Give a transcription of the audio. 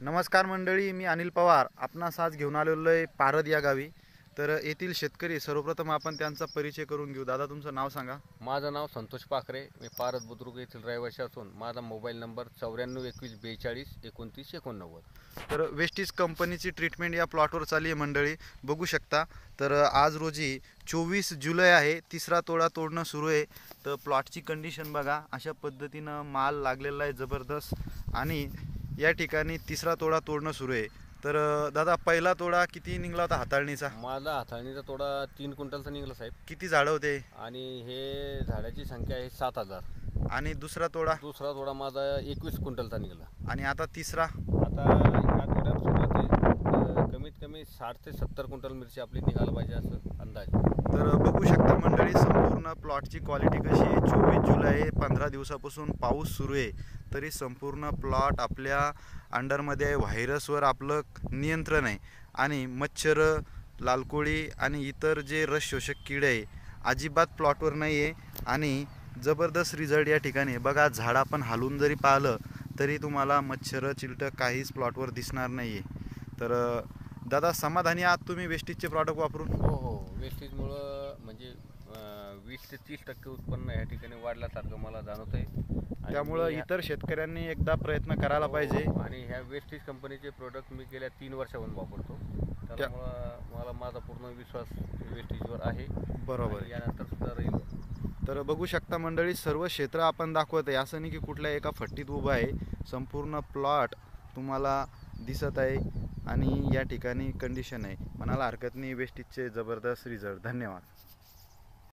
नमस्कार मंडळी, मी अनिल पवार आपणास आज घेऊन आलेलो आहे पारद या गावी. तर येथील शेतकरी सर्वप्रथम आपण त्यांचा परिचय करून घेऊ. दादा, तुमचं नाव सांगा. माझं नाव संतोष पाखरे. मी पारद बुद्रुक येथील रहिवासी असून माझा मोबाईल नंबर 94 21 42 29 89. तर वेस्टीज कंपनीची ट्रीटमेंट या प्लॉटवर चालली आहे मंडळी, बघू शकता. तर आज रोजी 24 जुलै आहे. तिसरा तोडा तोडणं सुरू आहे. तर प्लॉटची कंडिशन बघा, अशा पद्धतीनं माल लागलेला आहे जबरदस्त. आणि या ठिकाणी तिसरा तोडा तोडणं सुरू आहे. तर दादा, पहिला तोडा किती निघला होता हाताळणीचा? माझा हाताळणीचा तोडा 3 क्विंटलचा निघाला साहेब. किती झाडं होते? आणि हे झाडाची संख्या आहे 7000. आणि दुसरा तोडा? दुसरा तोडा माझा 21 क्विंटलचा निघाला. आणि आता तिसरा? आता ह्या तोड्यात सुरुवात आहे, कमीत कमी 60 ते 70 क्विंटल मिरची आपली निघायला पाहिजे असं अंदाज. तर बघू शकता मंडळी, संपूर्ण प्लॉटची क्वालिटी कशी आहे. 24 जुलै, 15 दिवसापासून पाऊस सुरू आहे, तरी संपूर्ण प्लॉट आपल्या अंडरमध्ये आहे. व्हायरसवर आपलं नियंत्रण आहे आणि मच्छर, लालकोळी आणि इतर जे रस शोषक किडे आहे अजिबात प्लॉटवर नाही आहे. आणि जबरदस्त रिझल्ट या ठिकाणी आहे. बघा, झाड आपण हालून जरी पाहिलं तरी तुम्हाला मच्छर, चिलटं काहीच प्लॉटवर दिसणार नाही आहे. तर दादा, समाधानी आहात तुम्ही वेस्टीजचे प्रॉडक्ट वापरून? हो, वेस्टेजमुळं म्हणजे 20 ते 30% उत्पन्न या ठिकाणी वाढल्यासारखं मला जाणवत आहे. त्यामुळं इतर शेतकऱ्यांनी एकदा प्रयत्न करायला पाहिजे. आणि ह्या वेस्टेज कंपनीचे प्रोडक्ट मी गेल्या 3 वर्षाहून वापरतो. त्यामुळं मला माझा पूर्ण विश्वास वेस्टेजवर आहे. बरोबर, यानंतर सुद्धा राहील. तर बघू शकता मंडळी, सर्व क्षेत्र आपण दाखवत आहे. असं नाही की कुठल्या एका फट्टीत उभं आहे. संपूर्ण प्लॉट तुम्हाला दिसत आहे आणि या ठिकाणी कंडिशन आहे. म्हणायला हरकत नाही, वेस्टीजचे जबरदस्त रिझल्ट. धन्यवाद.